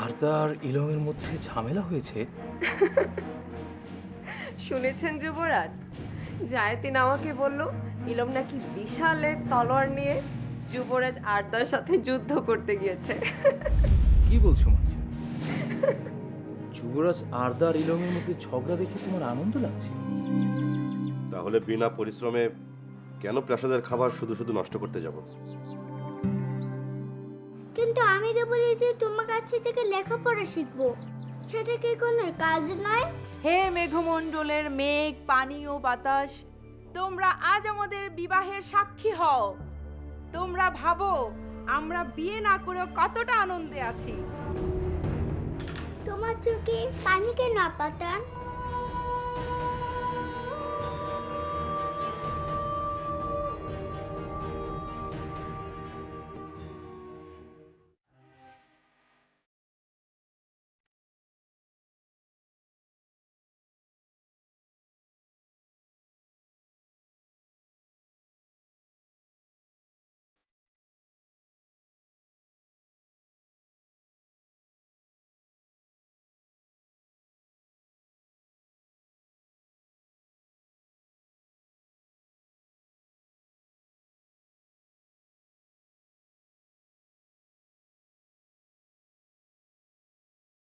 আরদার ইলমের মধ্যে ঝামেলা হয়েছে? শুনেছেন যুবরাজ, জায়েতিন আমাকে বলল ইলম নাকি বিশাল এক তলোয়ার নিয়ে যুবরাজ আরদার সাথে যুদ্ধ করতে গিয়েছে। কি বলছো মাঝি? যুবরাজ আরদার ইলমের মধ্যে ঝগড়া দেখে তোমার আনন্দ লাগছে? তাহলে বিনা পরিশ্রমে কেন প্রাসাদের খাবার শুধু শুধু নষ্ট করতে যাব? কিন্তু আমি তো বলেছি তোমার কাছে থেকে লেখাপড়া শিখবো, সেটা কি কোনো কাজ নয়? হে মেঘমণ্ডলের মেঘ, পানি ও বাতাস, তোমরা আজ আমাদের বিবাহের সাক্ষী হও। তোমরা ভাবো আমরা বিয়ে না করেও কতটা আনন্দে আছি। তোমার চোখে পানি কেন পাতান?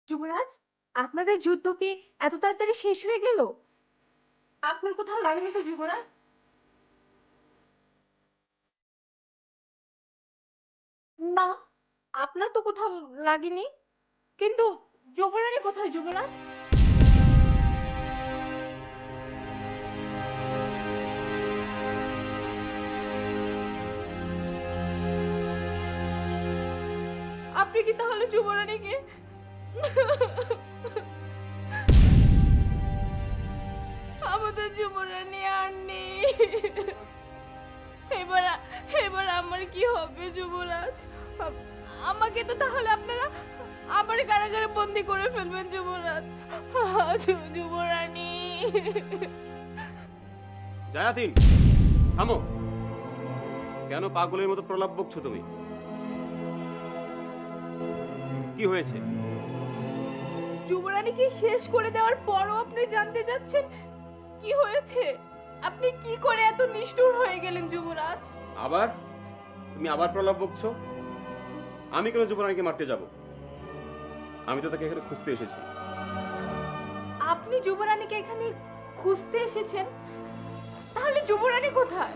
যুবরাজ, আপনাদের যুদ্ধ কি এত তাড়াতাড়ি শেষ হয়ে গেল? আপনার কোথাও লাগেনি তো যুবরাজ? না, আপনার তো কোথাও লাগেনি। কিন্তু যুবরানী কোথায় যুবরাজ? আপনি কি তাহলে যুবরানীকে আমাদের যুবরানী আর নেই। এবার এবার আমার কি হবে যুবরাজ? আমাকে তো তাহলে আপনারা আবার কারাগারে বন্দি করে ফেলবেন যুবরাজ। যুবরানী। জায়াতিন, থামো। কেন পাগলের মতো প্রলাপ বকছো তুমি? কি হয়েছে? যুবরানীকে শেষ করে দেওয়ার পরও আপনি জানতে চাচ্ছেন কি হয়েছে? আপনি কি করে এত নিষ্ঠুর হয়ে গেলেন যুবরাজ? আবার তুমি আবার প্রলাপ বকছো? আমি কেন যুবরানীকে মারতে যাব? আমি তো তাকে এখানে খুঁজতে এসেছি। আপনি যুবরানীকে এখানে খুঁজতে এসেছেন? তাহলে যুবরানী কোথায়?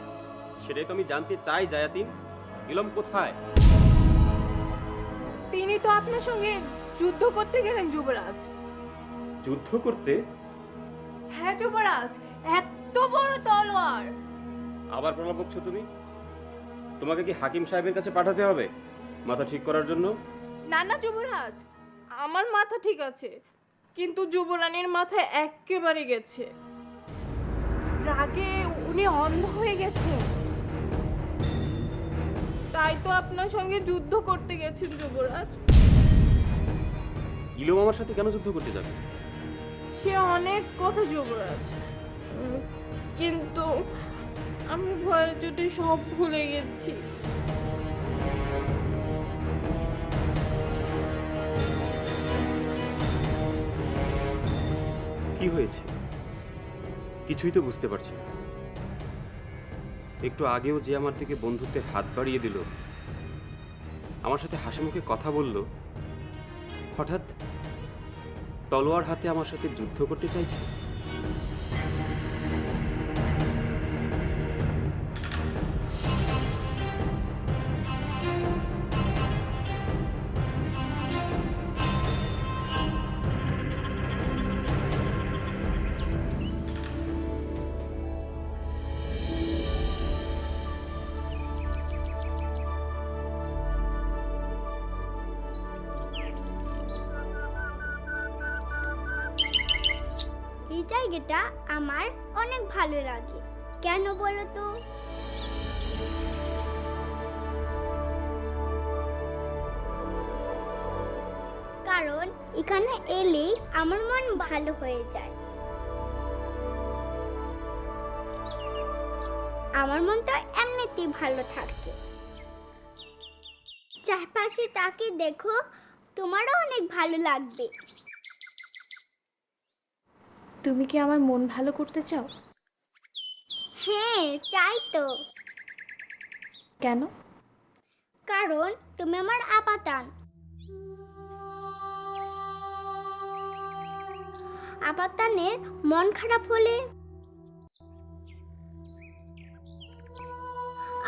সেটাই তো আমি জানতে চাই জায়াতিন। ইলম কোথায়? তিনি তো আপনার সঙ্গে যুদ্ধ করতে গেলেন যুবরাজ। যুদ্ধ করতে? হ্যাঁ যুবরাজ, এত বড় তলোয়ার। আবার প্রলাপ বকছো তুমি? তোমাকে কি হাকিম সাহেবের কাছে পাঠাতে হবে মাথা ঠিক করার জন্য? না না যুবরাজ, আমার মাথা ঠিক আছে, কিন্তু যুবরানীর মাথা একেবারে গেছে। রাগে উনি অন্ধ হয়ে গেছে। তাই তো আপনার সঙ্গে যুদ্ধ করতে গেছেন যুবরাজ। ইলম আমার সাথে কেন যুদ্ধ করতে যাবে? সে অনেক কথা যুবরাজ, কিন্তু আমি ভয়ের চোটে সব ভুলে গেছি। কি হয়েছে? কিছুই তো বুঝতে পারছি না। একটু আগেও যে আমার দিকে বন্ধুত্বের হাত বাড়িয়ে দিল, আমার সাথে হাসি মুখে কথা বলল, হঠাৎ তলোয়ার হাতে আমার সাথে যুদ্ধ করতে চাইছে। এই জায়গাটা আমার অনেক ভালো লাগে। কেন বলো তো? কারণ এখানে এলেই আমার মন ভালো হয়ে যায়। আমার মন তো এমনিতেই ভালো থাকে। চারপাশে তাকিয়ে দেখো, তোমারও অনেক ভালো লাগবে। তুমি কি আমার মন ভালো করতে চাও? হ্যাঁ, চাই তো। কেন? কারণ তুমি আমার আপাতান। আপাতানের মন খারাপ হলে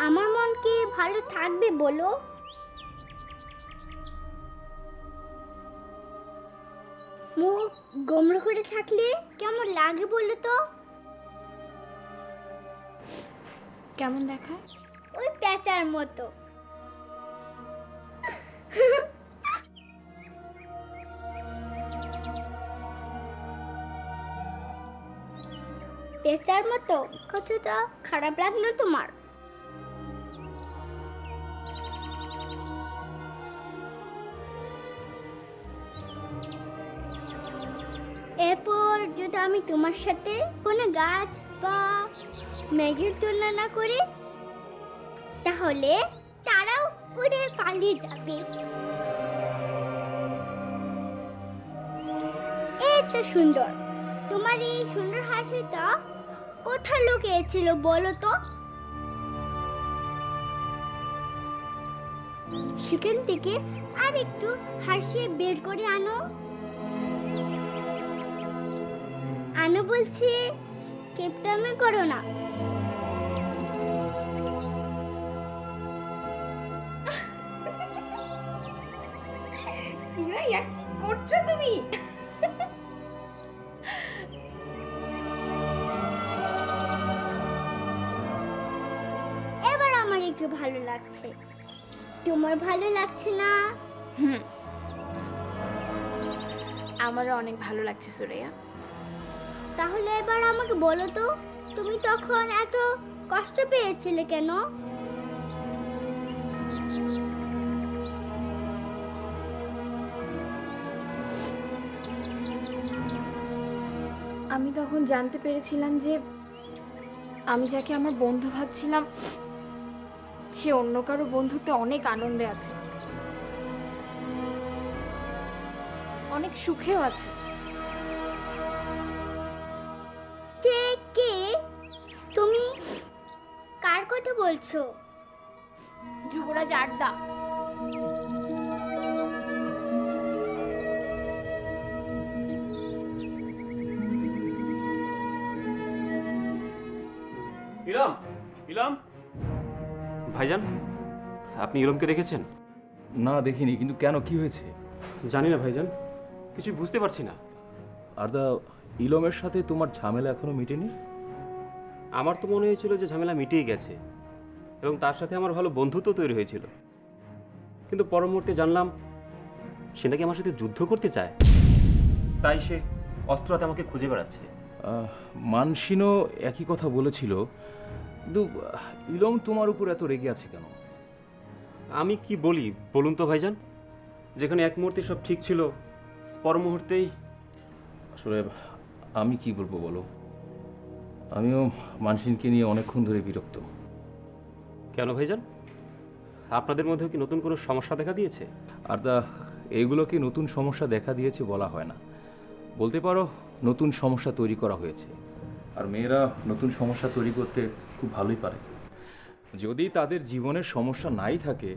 আমার মন কি ভালো থাকবে বলো? মুখ গোমড়ো করে থাকলে কেমন লাগে বলো তো? কেমন দেখায়? ওই পেঁচার মতো। পেঁচার মতো কথাটা খারাপ লাগলো তোমার? এরপর যদি আমি তোমার সাথে কোনো গাছ বা মেঘের তুলনা না করি, তাহলে তারাও উড়ে পালিয়ে যাবে। এত সুন্দর, তোমার এই সুন্দর হাসিটা কোথায় লুকিয়েছিল বলো তো? সেখান থেকে আর একটু হাসি বের করে আনো। আনো বলছি, কেপটামে করো না। সুরাইয়া, কি করছো তুমি? এবার আমার একটু ভালো লাগছে, তোমার ভালো লাগছে না? হুম, আমারও অনেক ভালো লাগছে সুরাইয়া। তাহলে এবার আমাকে বলো তো, তুমি তখন এত কষ্ট পেয়েছিলে কেন? আমি তখন জানতে পেরেছিলাম যে আমি যাকে আমার বন্ধু ভাবছিলাম সে অন্য কারো বন্ধুতে অনেক আনন্দে আছে, অনেক সুখেও আছে। কে কে? তুমি কার কথা বলছো? যুবরাজ আড্ডা। ইলম, ইলম, ভাইজান, আপনি ইলমকে দেখেছেন? না, দেখিনি। কিন্তু কেন, কি হয়েছে? জানি না ভাইজান, কিছু বুঝতে পারছি না। আরদা, ইলমের সাথে তোমার ঝামেলা এখনো মিটেনি? আমার তো মনে হয়েছিল যে ঝামেলা মিটেই গেছে এবং তার সাথে আমার ভালো বন্ধুত্ব তৈরি হয়েছিল, কিন্তু পর মুহূর্তে জানলাম সে নাকি আমার সাথে যুদ্ধ করতে চায়। তাই সে অস্ত্র হাতে আমাকে খুঁজে বেড়াচ্ছে। মানসিনও একই কথা বলেছিল, কিন্তু ইলম তোমার উপর এত রেগে আছে কেন? আমি কি বলি বলুন তো ভাইজান, যেখানে এক মুহূর্তে সব ঠিক ছিল পর মুহূর্তেই। আসলে আমি কি বলবো বলো, আমিও মানসিনকে নিয়ে অনেকক্ষণ ধরে বিরক্ত। কেন ভাইজান, আপনাদের মধ্যেও কি নতুন কোনো সমস্যা দেখা দিয়েছে? আরদা, এইগুলোকে নতুন সমস্যা দেখা দিয়েছে বলা হয় না, বলতে পারো নতুন সমস্যা তৈরি করা হয়েছে। আর মেয়েরা নতুন সমস্যা তৈরি করতে খুব ভালোই পারে। যদি তাদের জীবনের সমস্যা নাই থাকে,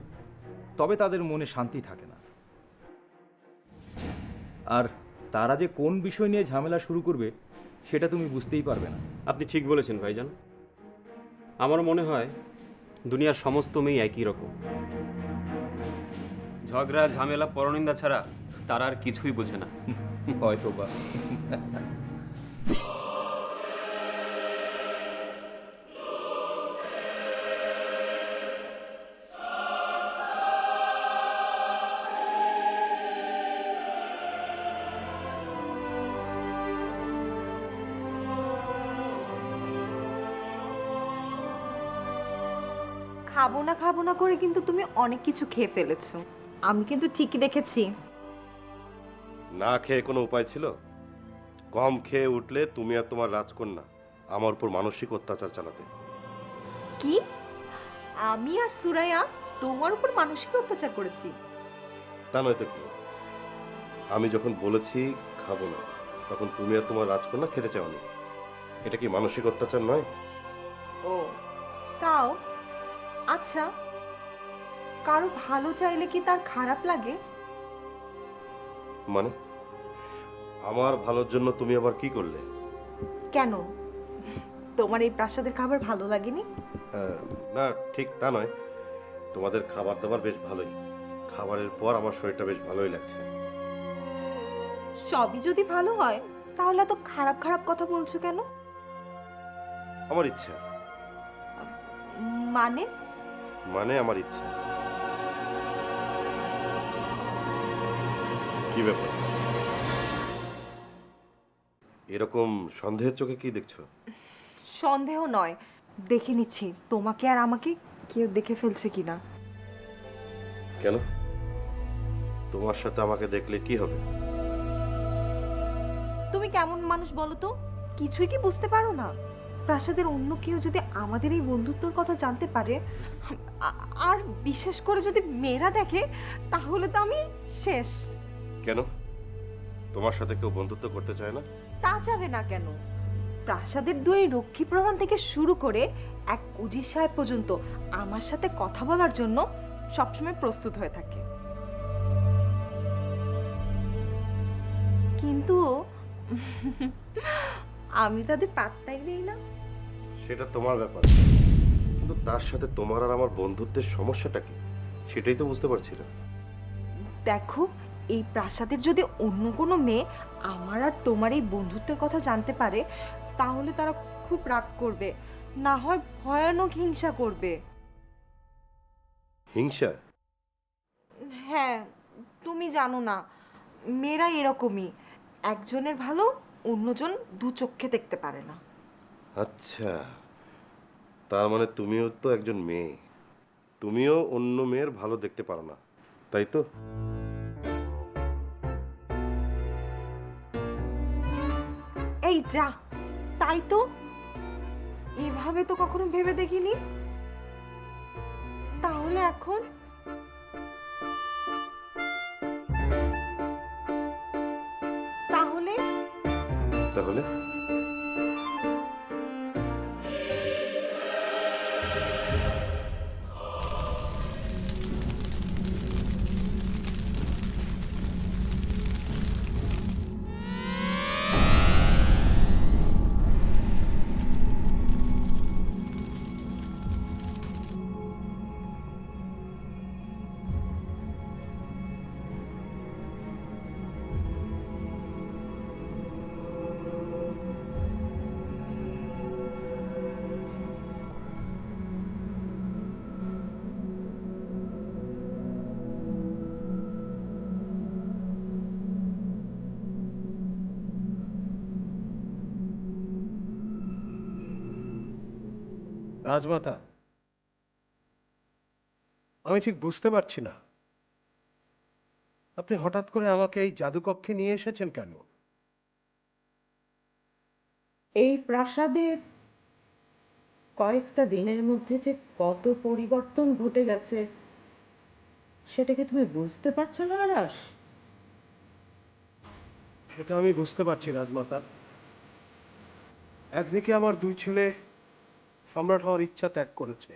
তবে তাদের মনে শান্তি থাকে না। আর তারা যে কোন বিষয় নিয়ে ঝামেলা শুরু করবে সেটা তুমি বুঝতেই পারবে না। আপনি ঠিক বলেছেন ভাইজান, আমার মনে হয় দুনিয়ার সমস্ত মেয়ে একই রকম, ঝগড়া ঝামেলা পরনিন্দা ছাড়া তারা আর কিছুই বোঝে না। হয়তো বা। খাবো না করে কিন্তু তুমি অনেক কিছু খেয়ে ফেলেছো, আমি কিন্তু ঠিকই দেখেছি। না খেয়ে কোনো উপায় ছিল? কম খেয়ে উঠলে তুমি আর তোমার রাজকন্যা আমার উপর মানসিক অত্যাচার চালাতে। কি? আমি আর সুরাইয়া তোমার উপর মানসিক অত্যাচার করেছি? তা নয়তো কি? আমি যখন বলেছি খাবো না, তখন তুমি আর তোমার রাজকন্যা খেতে চাওনি। এটা কি মানসিক অত্যাচার নয়? ও তাও আচ্ছা, কারো ভালো চাইলে কি তার খারাপ লাগে? মানে আমার ভালোর জন্য তুমি আবার কি করলে? কেন, তোমার এই প্রাসাদের খাবার ভালো লাগেনি? না, ঠিক তা নয়। তোমাদের খাবার দাবার বেশ ভালোই। খাবারের পর আমার শরীরটা বেশ ভালোই লাগছে। সবই যদি ভালো হয় তাহলে এত খারাপ খারাপ কথা বলছো কেন? আমার ইচ্ছা, মানে? মানে আমার ইচ্ছা। কি ব্যাপার, এরকম সন্দেহের চোখে কি দেখছো? সন্দেহ নয়, দেখে নিচ্ছি তোমাকে আর আমাকে কেউ দেখে ফেলছে কিনা। কেন? তোমার সাথে আমাকে দেখলে কি হবে? তুমি কেমন মানুষ বলো তো? কিছুই কি বুঝতে পারো না? প্রাসাদের অন্য কেউ যদি আমাদের এই বন্ধুত্বর কথা জানতে পারে, আর বিশেষ করে যদি মেয়েরা দেখে, তাহলে তো আমি শেষ। কেন, তোমার সাথে কেউ বন্ধুত্ব করতে চায় না? তা যাবে না কেন? প্রাসাদের দুই রক্ষী প্রধান থেকে শুরু করে এক উজির সাহেব পর্যন্ত আমার সাথে কথা বলার জন্য সবসময় প্রস্তুত হয়ে থাকে। কিন্তু আমি তাদের পাত্তাই দিই না। সেটা তোমার ব্যাপার, কিন্তু তার সাথে তোমার আর আমার বন্ধুত্বের সমস্যাটা কি সেটাই তো বুঝতে পারছি না। দেখো, এই প্রাসাদের যদি অন্য কোনো মেয়ে আমার আর তোমার এই বন্ধুত্বের কথা জানতে পারে, তাহলে তারা খুব রাগ করবে, না হয় ভয়ানক হিংসা করবে। হিংসা? হ্যাঁ, তুমি জানো না, মেয়েরা এরকমই, একজনের ভালো অন্যজন দু চোখে দেখতে পারে না। আচ্ছা, তার মানে তুমিও তো একজন মেয়ে, তুমিও অন্য মেয়ের ভালো দেখতে পারো না, তাই তো? এই যা, তাই তো, এভাবে তো কখনো ভেবে দেখিনি। তাহলে এখন তাহলে তাহলে রাজমাতা, আমি ঠিক বুঝতে পারছি না আপনি হঠাৎ করে আমাকে এই জাদুকক্ষে নিয়ে এসেছেন কেন? এই প্রাসাদের কয়েকটা দিনের মধ্যে যে কত পরিবর্তন ঘটে গেছে সেটাকে তুমি বুঝতে পারছো না আরাস? সেটা আমি বুঝতে পারছি রাজমাতা। একদিকে আমার দুই ছেলে সম্রাট হওয়ার ইচ্ছা ত্যাগ করেছে,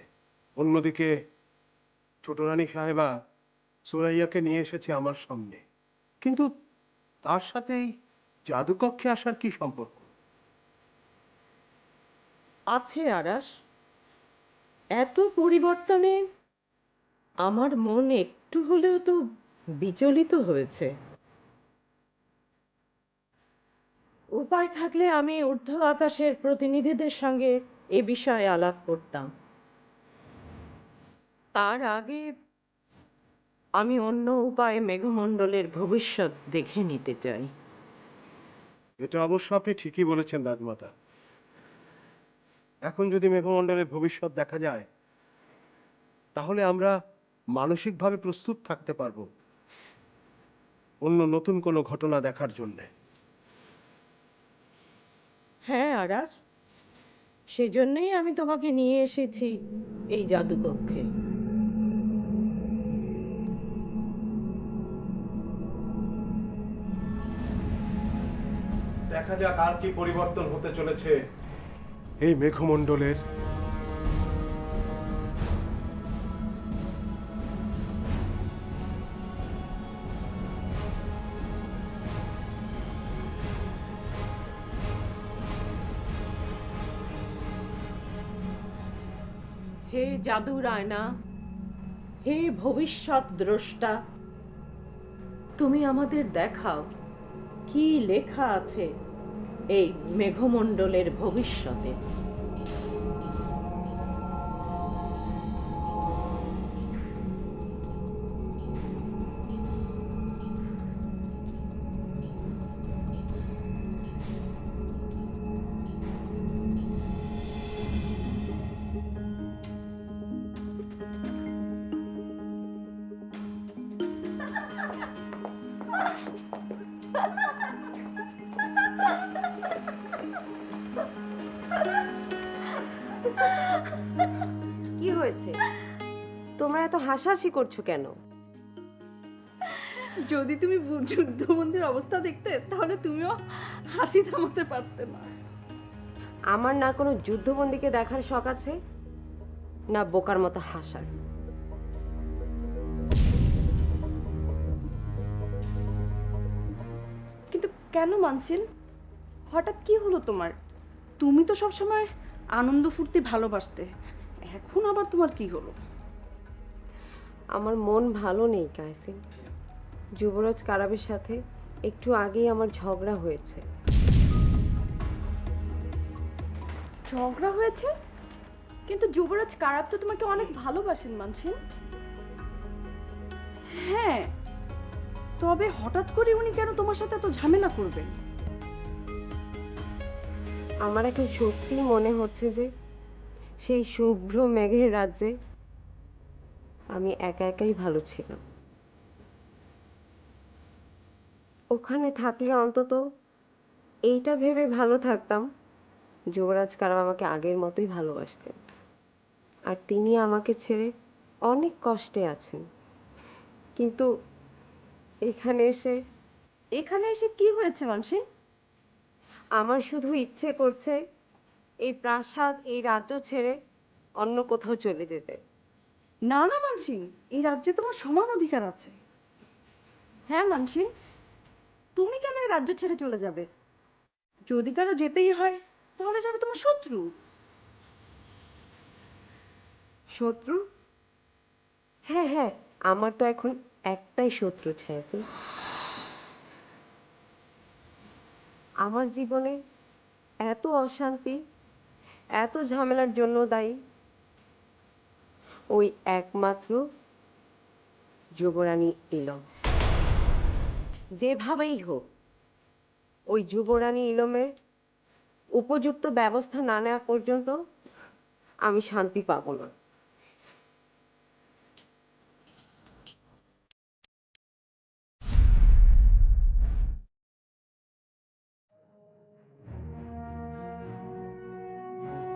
অন্যদিকে ছোট রানী সাহেবা সুরাইয়াকে নিয়ে এসেছে আমার সামনে, কিন্তু তার সাথে এই জাদুকক্ষে আসার কি সম্পর্ক? আছে আরাস, এত পরিবর্তনে আমার মন একটু হলেও তো বিচলিত হয়েছে। উপায় থাকলে আমি ঊর্ধ্ব আকাশের প্রতিনিধিদের সঙ্গে এ বিষয়ে আলাপ করতাম। তার আগে আমি অন্য উপায়ে মেঘমণ্ডলের ভবিষ্যৎ দেখে নিতে চাই। এটা অবশ্য আপনি ঠিকই বলেছেন রাজমাতা। এখন যদি মেঘমণ্ডলের ভবিষ্যৎ দেখা যায়, তাহলে আমরা মানসিকভাবে প্রস্তুত থাকতে পারবো অন্য নতুন কোনো ঘটনা দেখার জন্য। হ্যাঁ আরাস, সেজন্যই আমি তোমাকে নিয়ে এসেছি এই জাদুকক্ষে। দেখা যাক আর কি পরিবর্তন হতে চলেছে এই মেঘমণ্ডলের। হে জাদুর আয়না, হে ভবিষ্যৎ দ্রষ্টা, তুমি আমাদের দেখাও কি লেখা আছে এই মেঘমণ্ডলের ভবিষ্যতে। কি হয়েছে? তোমরা এত হাসাহাসি করছো কেন? যদি তুমি যুদ্ধবন্দির অবস্থা দেখতে তাহলে তুমিও হাসি থামাতে পারতে না। আমার না কোনো যুদ্ধবন্দীকে দেখার শখ আছে, না বোকার মতো হাসার। কিন্তু কেন মানসিন, হঠাৎ কি হলো তোমার? তুমি তো সবসময় আনন্দ ফুর্তি ভালোবাসতে, এখন আবার তোমার কি হলো? আমার মন ভালো নেই কায়সিন। যুবরাজ কারাবের সাথে একটু আগেই আমার ঝগড়া হয়েছে। ঝগড়া হয়েছে? কিন্তু যুবরাজ কারাব তো তোমাকে অনেক ভালোবাসেন মানসিন। হ্যাঁ, তবে হঠাৎ করে উনি কেন তোমার সাথে এত ঝামেলা করবেন? আমার এখন সত্যি মনে হচ্ছে যে সেই শুভ্র মেঘের রাজ্যে আমি একা একাই ভালো ছিলাম। ওখানে থাকলে অন্তত এইটা ভেবে ভালো থাকতাম, যুবরাজ কারাম আমাকে আগের মতোই ভালোবাসতেন, আর তিনি আমাকে ছেড়ে অনেক কষ্টে আছেন। কিন্তু এখানে এসে কি হয়েছে মানসিন? আমার শুধু ইচ্ছে করছে এই প্রাসাদ, এই রাজ্য ছেড়ে অন্য কোথাও চলে যেতে। না না মানসিন, এই রাজ্যে তোমার সমান অধিকার আছে। হ্যাঁ মানসিন, তুমি কেন এই রাজ্য ছেড়ে চলে যাবে? যদি কারো যেতেই হয় তাহলে যাবে তোমার শত্রু। শত্রু? হ্যাঁ হ্যাঁ, আমার তো এখন একটাই শত্রু ছায়াসি। আমার জীবনে এত অশান্তি, এত ঝামেলার জন্য দায়ী ওই একমাত্র যুবরানী ইলম। যেভাবেই হোক ওই যুবরানী ইলমের উপযুক্ত ব্যবস্থা না নেওয়া পর্যন্ত আমি শান্তি পাবো না।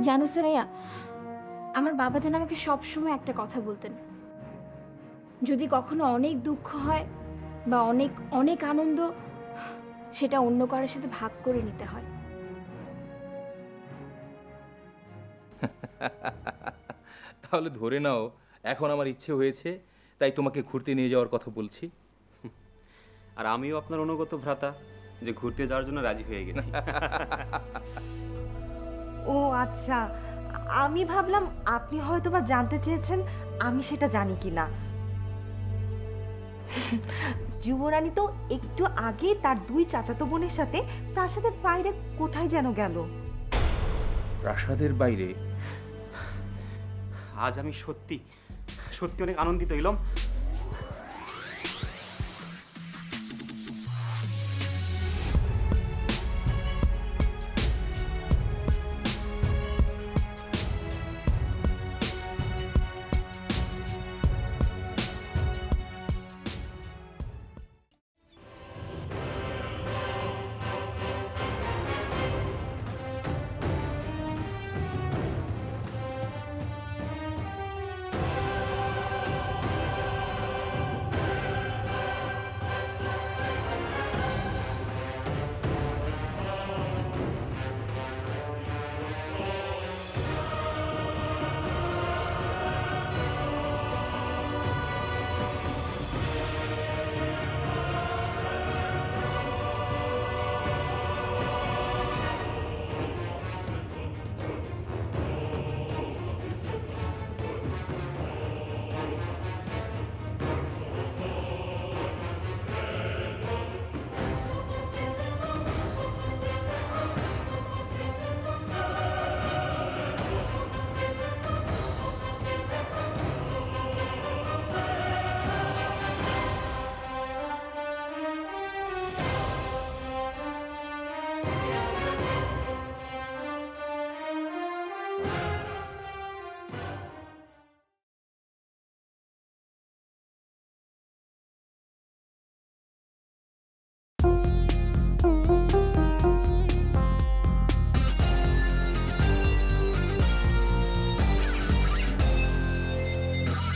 জানো সুরাইয়া, আমার বাবা যেন আমাকে সবসময় একটা কথা বলতেন, যদি কখনো অনেক দুঃখ হয় বা অনেক অনেক আনন্দ, সেটা অন্য কারোর সাথে ভাগ করে নিতে হয়। তাহলে ধরে নাও এখন আমার ইচ্ছে হয়েছে, তাই তোমাকে ঘুরতে নিয়ে যাওয়ার কথা বলছি। আর আমিও আপনার অনুগত ভ্রাতা যে ঘুরতে যাওয়ার জন্য রাজি হয়ে গেছি। ও আচ্ছা, আমি ভাবলাম আপনি হয়তোবা জানতে চেয়েছেন আমি সেটা জানি কিনা। যুবরানী তো একটু আগে তার দুই চাচাতো বোনের সাথে প্রাসাদের বাইরে কোথায় যেন গেল। প্রাসাদের বাইরে? আজ আমি সত্যি সত্যি অনেক আনন্দিত ইলম।